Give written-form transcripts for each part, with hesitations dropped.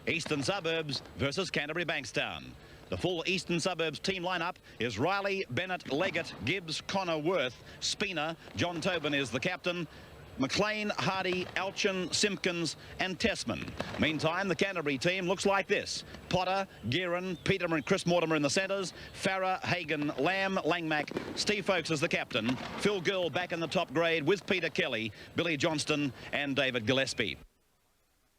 Eastern Suburbs versus Canterbury Bankstown. The full Eastern Suburbs team lineup is Riley, Bennett, Leggett, Gibbs, Connor, Worth, Spina. John Tobin is the captain. McLean, Hardy, Alchin, Simpkins and Tessman. Meantime, the Canterbury team looks like this. Potter, Gearin, Peter and Chris Mortimer in the centres. Farah, Hagan, Lamb, Langmack. Steve Folkes is the captain. Phil Gill back in the top grade with Peter Kelly, Billy Johnston and David Gillespie.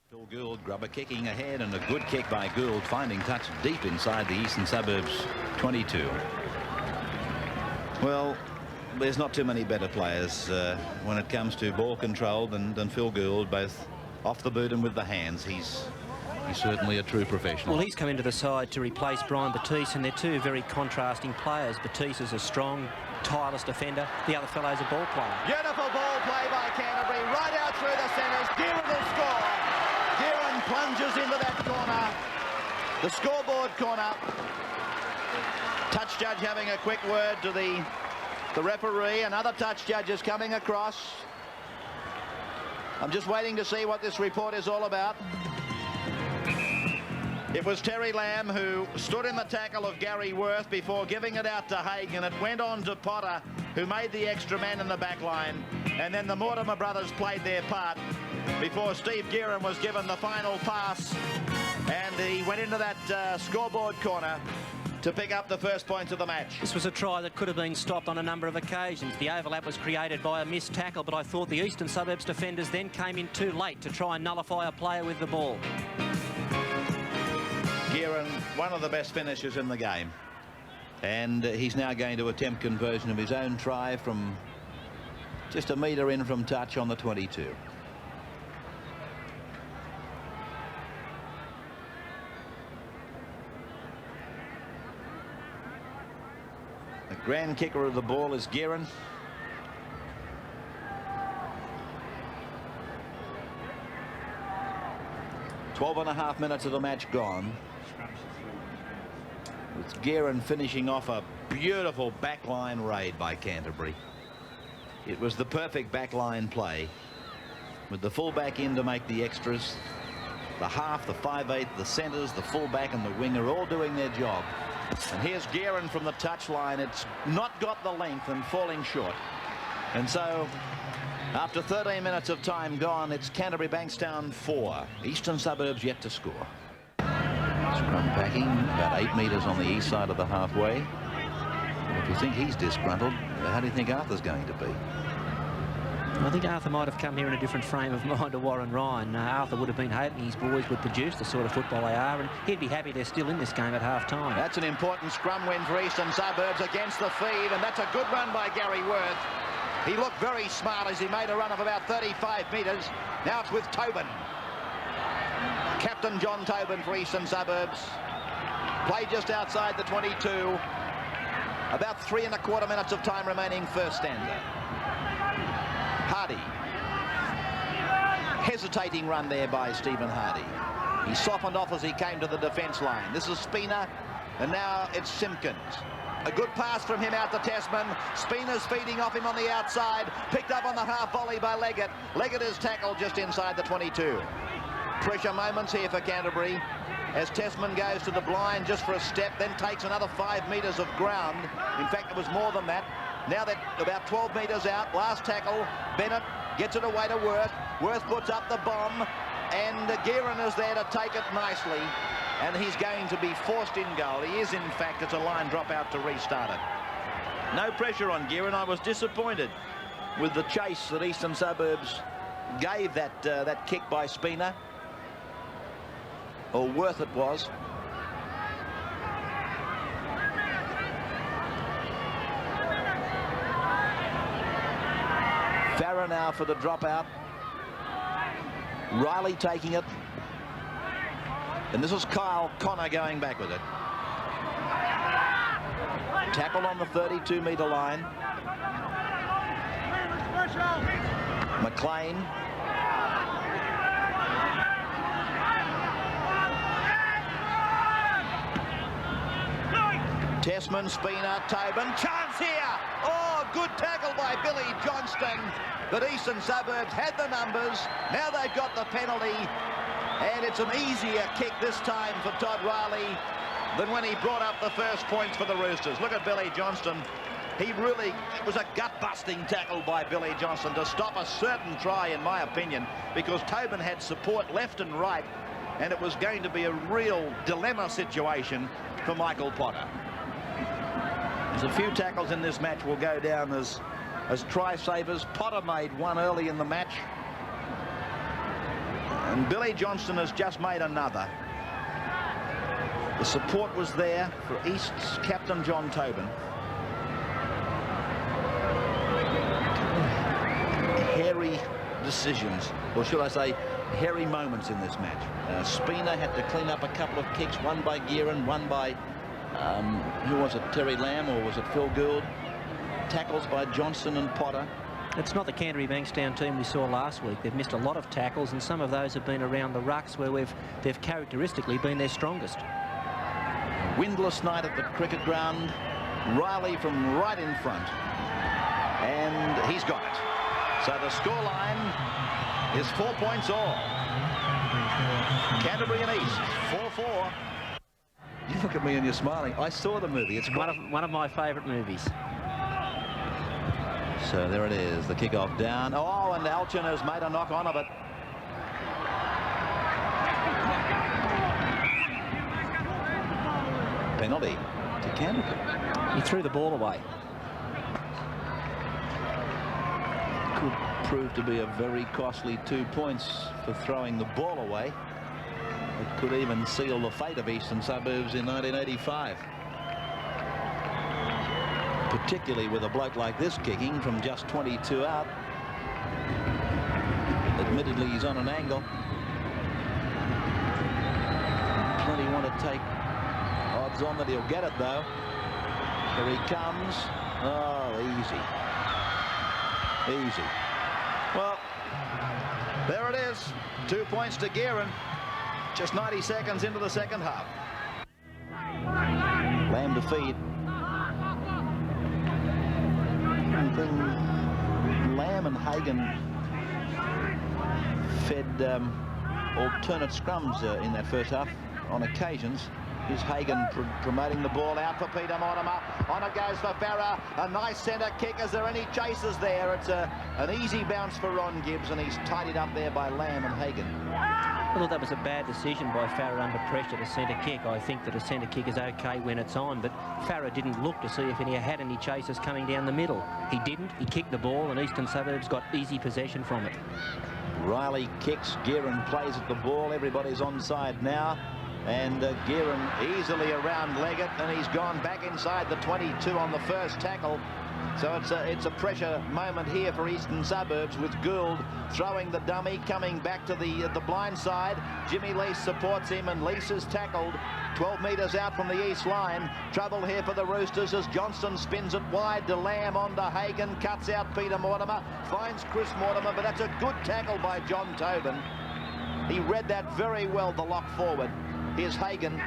Phil Gould, grubber kicking ahead, and a good kick by Gould, finding touch deep inside the Eastern Suburbs 22. Well, there's not too many better players when it comes to ball control than Phil Gould, both off the boot and with the hands. He's certainly a true professional. Well, he's come into the side to replace Brian Batiste, and they're two very contrasting players. Batiste is a strong, tireless defender. The other fellow's a ball player. Beautiful ball play by Canterbury, right out through the centres. Gearin will score. Gearin plunges into that corner, the scoreboard corner. Touch judge having a quick word to the referee. Another touch judge is coming across. I'm just waiting to see what this report is all about. It was Terry Lamb who stood in the tackle of Gary Worth before giving it out to Hagan. It went on to Potter, who made the extra man in the back line. And then the Mortimer brothers played their part before Steve Gearin was given the final pass. And he went into that scoreboard corner to pick up the first points of the match. This was a try that could have been stopped on a number of occasions. The overlap was created by a missed tackle, but I thought the Eastern Suburbs defenders then came in too late to try and nullify a player with the ball. Gearin, one of the best finishers in the game. And he's now going to attempt conversion of his own try from just a metre in from touch on the 22. The grand kicker of the ball is Gearin. .5 minutes of the match gone. With Gearin finishing off a beautiful backline raid by Canterbury. It was the perfect backline play, with the fullback in to make the extras. The half, the 5/8, the centres, the fullback and the winger all doing their job. And here's Gearin from the touchline. It's not got the length and falling short. And so, after 13 minutes of time gone, it's Canterbury Bankstown 4. Eastern Suburbs yet to score. Scrum packing, about 8 metres on the east side of the halfway. And if you think he's disgruntled, how do you think Arthur's going to be? I think Arthur might have come here in a different frame of mind to Warren Ryan. Arthur would have been hoping his boys would produce the sort of football they are, and he'd be happy they're still in this game at half-time. That's an important scrum win for Eastern Suburbs against the feed, and that's a good run by Gary Worth. He looked very smart as he made a run of about 35 metres. Now it's with Tobin. Captain John Tobin for Eastern Suburbs. Play just outside the 22. About 3 1/4 minutes of time remaining, first stanza. Hardy. Hesitating run there by Stephen Hardy. He softened off as he came to the defence line. This is Spina, and now it's Simpkins. A good pass from him out to Tessman. Spina's feeding off him on the outside. Picked up on the half volley by Leggett. Leggett is tackled just inside the 22. Pressure moments here for Canterbury as Tessman goes to the blind just for a step, then takes another 5 metres of ground. In fact, it was more than that. Now that about 12 metres out, last tackle, Bennett gets it away to Worth. Worth puts up the bomb, and Gearin is there to take it nicely, and he's going to be forced in goal. He is, in fact. It's a line drop out to restart it. No pressure on Gearin. I was disappointed with the chase that Eastern Suburbs gave that kick by Spina, or Worth it was. Farah now for the dropout. Riley taking it. And this is Kyle Connor going back with it. Tackle on the 32-metre line. McLean. Tessman, Spina, Tobin, chance here. Oh, good tackle by Billy Johnston. But Eastern Suburbs had the numbers. Now they've got the penalty. And it's an easier kick this time for Todd Riley than when he brought up the first points for the Roosters. Look at Billy Johnston. It was a gut-busting tackle by Billy Johnston to stop a certain try, in my opinion, because Tobin had support left and right, and it was going to be a real dilemma situation for Michael Potter. There's a few tackles in this match will go down as try savers. Potter made one early in the match, and Billy Johnston has just made another. The support was there for East's captain John Tobin. Hairy decisions, or should I say hairy moments in this match. Spina had to clean up a couple of kicks, one by Gearan, one by who was it, Terry Lamb, or was it Phil Gould? Tackles by Johnston and Potter. It's not the Canterbury Bankstown team we saw last week. They've missed a lot of tackles, and some of those have been around the rucks where they've characteristically been their strongest. Windless night at the cricket ground. Riley from right in front, and he's got it. So the scoreline is 4 points all. Canterbury and East, 4-4. You look at me and you're smiling. I saw the movie. It's one of my favourite movies. So there it is, the kickoff down. Oh, and Alchin has made a knock on of it. Penalty to Canterbury. He threw the ball away. Could prove to be a very costly 2 points for throwing the ball away. It could even seal the fate of Eastern Suburbs in 1985. Particularly with a bloke like this kicking from just 22 out. Admittedly, he's on an angle. Plenty want to take odds on that he'll get it, though. Here he comes. Oh, easy. Easy. Well, there it is. 2 points to Gearan. Just 90 seconds into the second half. Lamb to feed. Lamb and Hagan fed alternate scrums in that first half on occasions. Here's Hagan promoting the ball out for Peter Mortimer. On it goes for Farah. A nice centre kick. Is there any chasers there? It's an easy bounce for Ron Gibbs, and he's tidied up there by Lamb and Hagan. I thought that was a bad decision by Farah under pressure to centre kick. I think that a centre kick is okay when it's on, but Farah didn't look to see if he had any chasers coming down the middle. He didn't. He kicked the ball, and Eastern Suburbs got easy possession from it. Riley kicks. Gearan plays at the ball. Everybody's onside now. And Gearan easily around Leggett, and he's gone back inside the 22 on the first tackle. So it's a pressure moment here for Eastern Suburbs, with Gould throwing the dummy, coming back to the blind side. Jimmy Lease supports him, and Lease is tackled 12 metres out from the east line. Trouble here for the Roosters as Johnston spins it wide to Lamb, on to Hagan, cuts out Peter Mortimer, finds Chris Mortimer, but that's a good tackle by John Tobin. He read that very well, the lock forward. Here's Hagan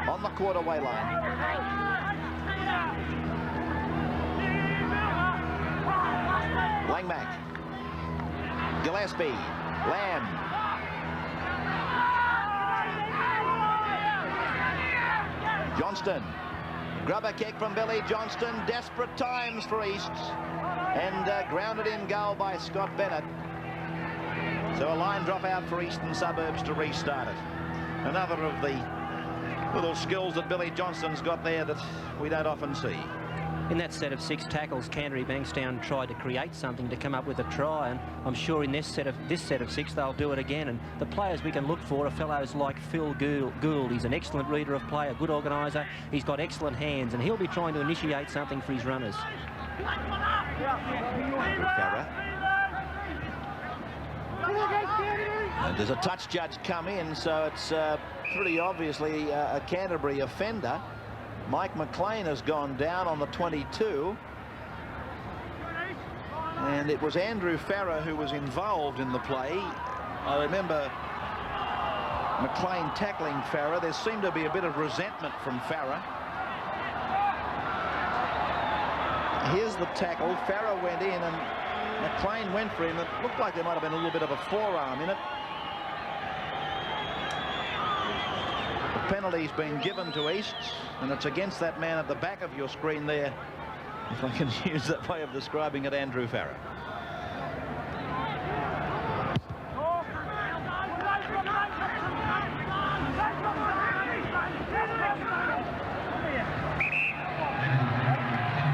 on the quarterway line. Langmack, Gillespie, Lamb. Johnston, grubber kick from Billy Johnston. Desperate times for East, and grounded in goal by Scott Bennett. So a line drop out for Eastern Suburbs to restart it. Another of the little skills that Billy Johnston's got there that we don't often see. In that set of 6 tackles, Canterbury Bankstown tried to create something to come up with a try, and I'm sure in this set of 6 they'll do it again. And the players we can look for are fellows like Phil Gould. He's an excellent reader of play, a good organiser. He's got excellent hands, and he'll be trying to initiate something for his runners. And there's a touch judge come in, so it's pretty obviously a Canterbury offender. Mike McLean has gone down on the 22. And it was Andrew Farah who was involved in the play. I remember McLean tackling Farah. There seemed to be a bit of resentment from Farah. Here's the tackle. Farah went in and McLean went for him. It looked like there might have been a little bit of a forearm in it. penalty's been given to East, and it's against that man at the back of your screen there, if I can use that way of describing it, Andrew Farrer.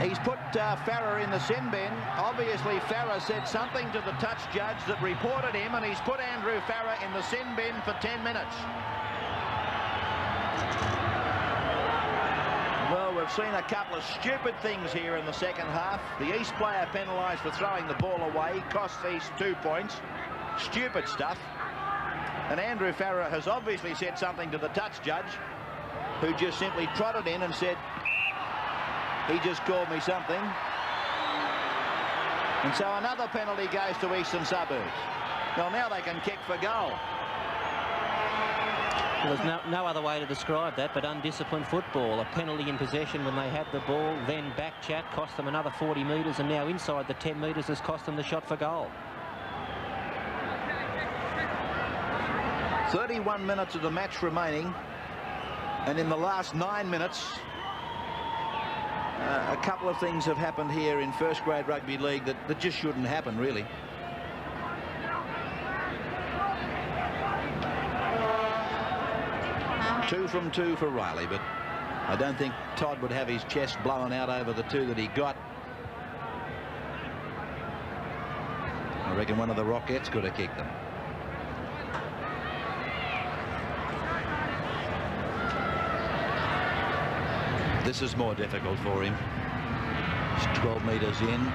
He's put Farrer in the sin bin. Obviously, Farrer said something to the touch judge that reported him, and he's put Andrew Farrer in the sin bin for 10 minutes. Well, we've seen a couple of stupid things here in the second half. The East player penalised for throwing the ball away, cost East 2 points. Stupid stuff. And Andrew Farrer has obviously said something to the touch judge, who just simply trotted in and said, "He just called me something." And so another penalty goes to Eastern Suburbs. Well, now they can kick for goal. Well, there's no other way to describe that but undisciplined football. A penalty in possession when they had the ball, then back chat cost them another 40 metres, and now inside the 10 metres has cost them the shot for goal. 31 minutes of the match remaining, and in the last 9 minutes, a couple of things have happened here in first grade rugby league that just shouldn't happen, really. Two from two for Riley, but I don't think Todd would have his chest blown out over the two that he got. I reckon one of the Rockettes could have kicked them. This is more difficult for him. He's 12 metres in,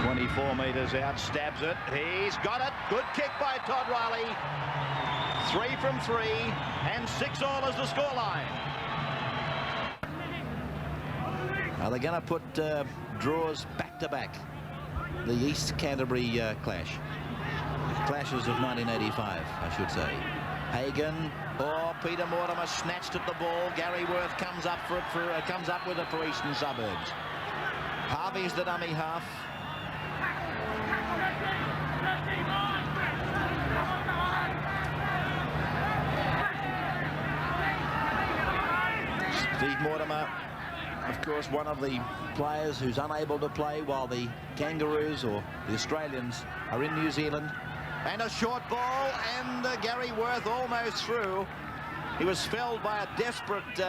24 metres out, stabs it. He's got it. Good kick by Todd Riley. 3 from 3, and 6 all is the scoreline. Are they going to put draws back to back? The East Canterbury clash. Clashes of 1985, I should say. Hagan, Peter Mortimer snatched at the ball. Gary Worth comes up for it comes up with it for Eastern Suburbs. Harvey's the dummy half. Steve Mortimer, of course, one of the players who's unable to play while the Kangaroos or the Australians are in New Zealand. And a short ball, and Gary Worth almost through. He was felled by a desperate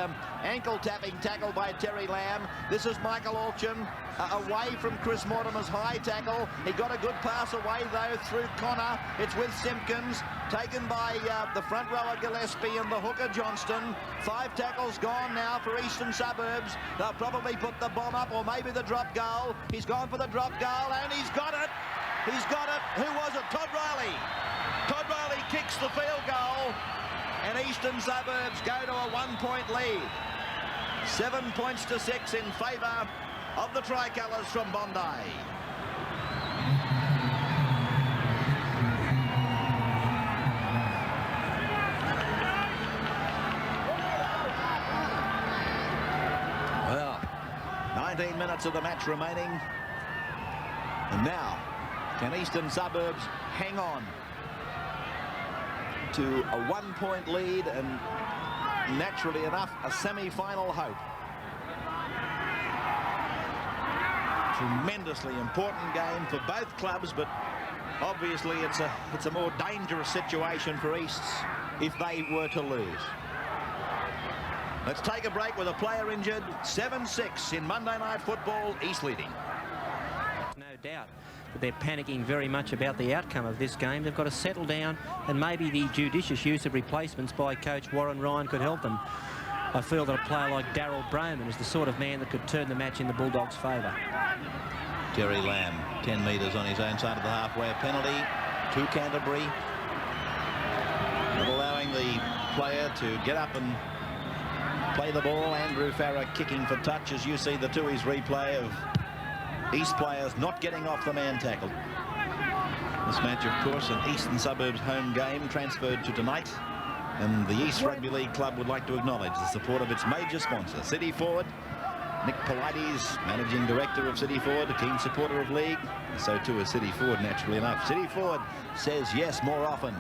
ankle-tapping tackle by Terry Lamb. This is Michael Alchin away from Chris Mortimer's high tackle. He got a good pass away, though, through Connor. It's with Simpkins, taken by the front rower Gillespie and the hooker Johnston. 5 tackles gone now for Eastern Suburbs. They'll probably put the bomb up, or maybe the drop goal. He's gone for the drop goal, and he's got it. He's got it. Who was it? Todd Riley. Todd Riley kicks the field goal, and Eastern Suburbs go to a 1-point lead. 7 points to 6 in favour of the Tricolours from Bondi. Well, 19 minutes of the match remaining, and now can Eastern Suburbs hang on to a 1-point lead and, naturally enough, a semi-final hope? Tremendously important game for both clubs, but obviously it's a more dangerous situation for Easts if they were to lose. Let's take a break with a player injured. 7-6 in Monday Night Football, East leading. No doubt that they're panicking very much about the outcome of this game. They've got to settle down, and maybe the judicious use of replacements by coach Warren Ryan could help them. I feel that a player like Darryl Broman is the sort of man that could turn the match in the Bulldogs' favour. Terry Lamb, 10 metres on his own side of the halfway. A penalty to Canterbury, not allowing the player to get up and play the ball. Andrew Farrer kicking for touch, as you see the Tooheys replay of East players not getting off the man tackle. This match, of course, an Eastern Suburbs home game, transferred to tonight, and the East Rugby League Club would like to acknowledge the support of its major sponsor, City Forward. Nick Polides, managing director of City Forward, a keen supporter of league. So too is City Forward, naturally enough. City Forward says yes more often.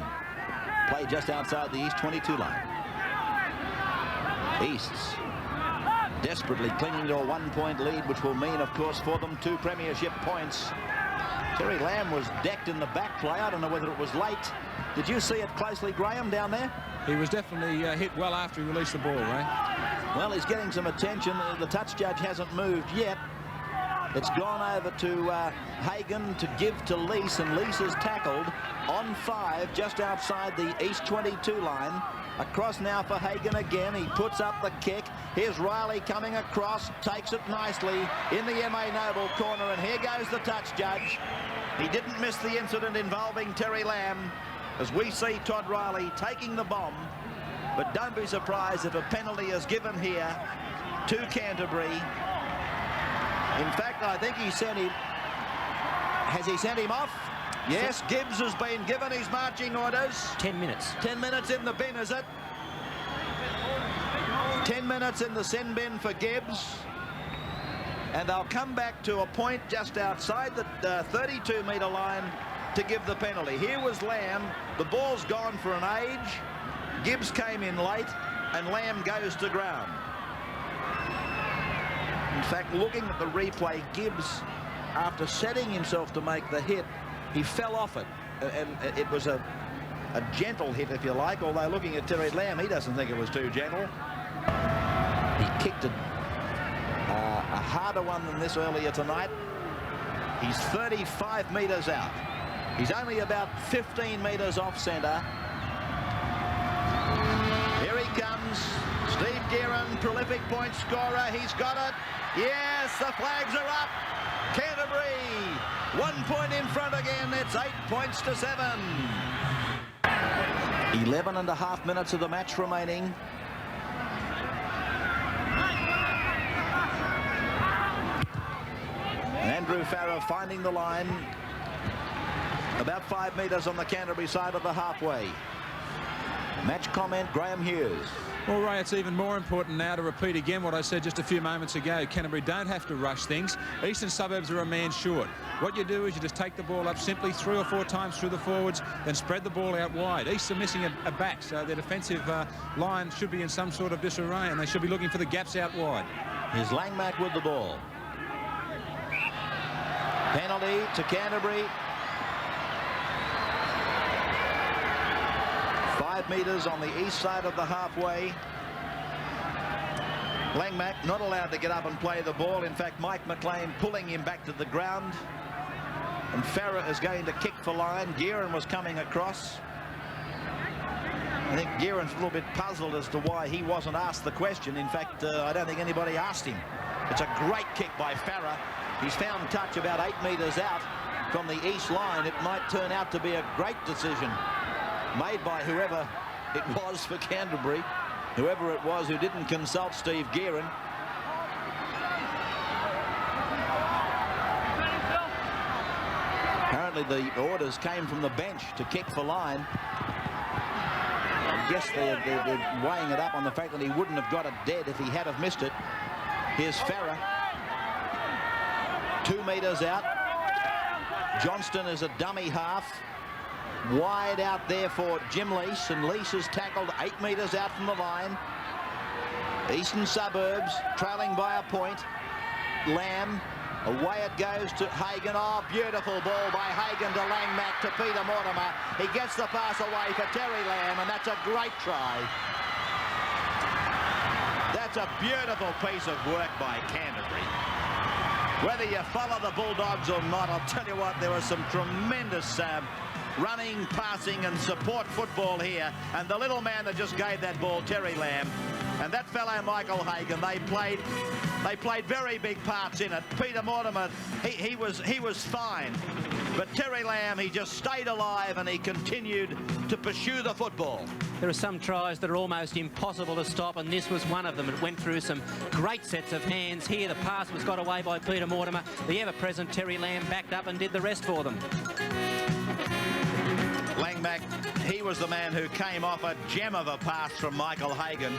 Play just outside the East 22 line. Easts desperately clinging to a 1-point lead, which will mean, of course, for them 2 premiership points. Terry Lamb was decked in the back play. I don't know whether it was late. Did you see it closely, Graham, down there? He was definitely hit well after he released the ball, right? Well, he's getting some attention. The touch judge hasn't moved yet. It's gone over to Hagan to give to Lease, and Lease is tackled on 5 just outside the East 22 line. Across now for Hagan again. He puts up the kick. Here's Riley coming across, takes it nicely in the M.A. Noble corner, and here goes the touch judge. He didn't miss the incident involving Terry Lamb, as we see Todd Riley taking the bomb. But don't be surprised if a penalty is given here to Canterbury. In fact, I think he sent him. Has he sent him off? Yes, Gibbs has been given his marching orders. 10 minutes. 10 minutes in the bin, is it? 10 minutes in the sin bin for Gibbs. And they'll come back to a point just outside the 32-metre line to give the penalty. Here was Lamb. The ball's gone for an age. Gibbs came in late, and Lamb goes to ground. In fact, looking at the replay, Gibbs, after setting himself to make the hit, he fell off it, and it was a gentle hit, if you like, although looking at Terry Lamb, he doesn't think it was too gentle. He kicked a harder one than this earlier tonight. He's 35 metres out. He's only about 15 metres off centre. Here he comes. Steve Gearon, prolific point scorer. He's got it. Yes, the flags are up. Canterbury, 1 point in front again. It's 8 points to 7. 11.5 minutes of the match remaining. Andrew Farrer finding the line. About 5 metres on the Canterbury side of the halfway. Match comment, Graham Hughes. Well, Ray, it's even more important now to repeat again what I said just a few moments ago. Canterbury don't have to rush things. Eastern Suburbs are a man short. What you do is you just take the ball up simply 3 or 4 times through the forwards, then spread the ball out wide. East are missing a back, so their defensive line should be in some sort of disarray, and they should be looking for the gaps out wide. Here's Langmack with the ball. Penalty to Canterbury. 5 metres on the east side of the halfway. Langmack not allowed to get up and play the ball. In fact, Mike McLean pulling him back to the ground. And Farrer is going to kick for line. Gearon was coming across. I think Gearon's a little bit puzzled as to why he wasn't asked the question. In fact, I don't think anybody asked him. It's a great kick by Farrer. He's found touch about 8 metres out from the east line. It might turn out to be a great decision made by whoever it was for Canterbury, whoever it was who didn't consult Steve Gearon. Apparently the orders came from the bench to kick for line. I guess they're weighing it up on the fact that he wouldn't have got it dead if he had have missed it. Here's Farrer. 2 metres out. Johnston is a dummy half. Wide out there for Jim Lease, and Lease is tackled 8 metres out from the line. Eastern Suburbs trailing by a point. Lamb, away it goes to Hagan. Oh, beautiful ball by Hagan to Langmack to Peter Mortimer. He gets the pass away for Terry Lamb, and that's a great try. That's a beautiful piece of work by Canterbury. Whether you follow the Bulldogs or not, I'll tell you what, there was some tremendous running, passing and support football here, and the little man that just gave that ball, Terry Lamb, and that fellow Michael Hagan, they played very big parts in it. Peter Mortimer, he was fine, but Terry Lamb, he just stayed alive and he continued to pursue the football. There are some tries that are almost impossible to stop, and this was one of them. It went through some great sets of hands here. The pass was got away by Peter Mortimer. The ever-present Terry Lamb backed up and did the rest for them. Langmack, he was the man who came off a gem of a pass from Michael Hagan,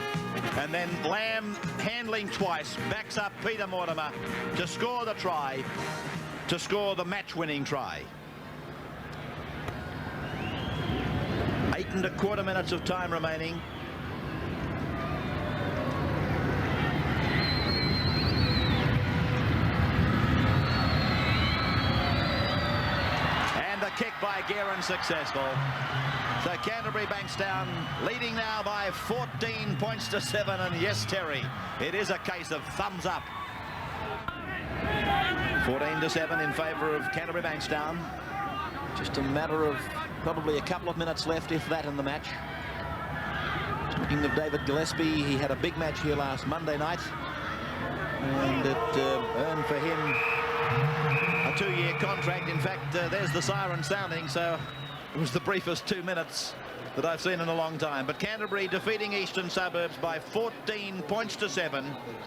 and then Lamb, handling twice, backs up Peter Mortimer to score the try, to score the match-winning try. 8 1/4 minutes of time remaining. Guerin successful. So Canterbury Bankstown leading now by 14 points to 7. And yes, Terry, it is a case of thumbs up. 14 to 7 in favour of Canterbury Bankstown. Just a matter of probably a couple of minutes left, if that, in the match. Speaking of David Gillespie, he had a big match here last Monday night, and it earned for him a 2-year contract. In fact, there's the siren sounding, so it was the briefest 2 minutes that I've seen in a long time. But Canterbury defeating Eastern Suburbs by 14 points to 7.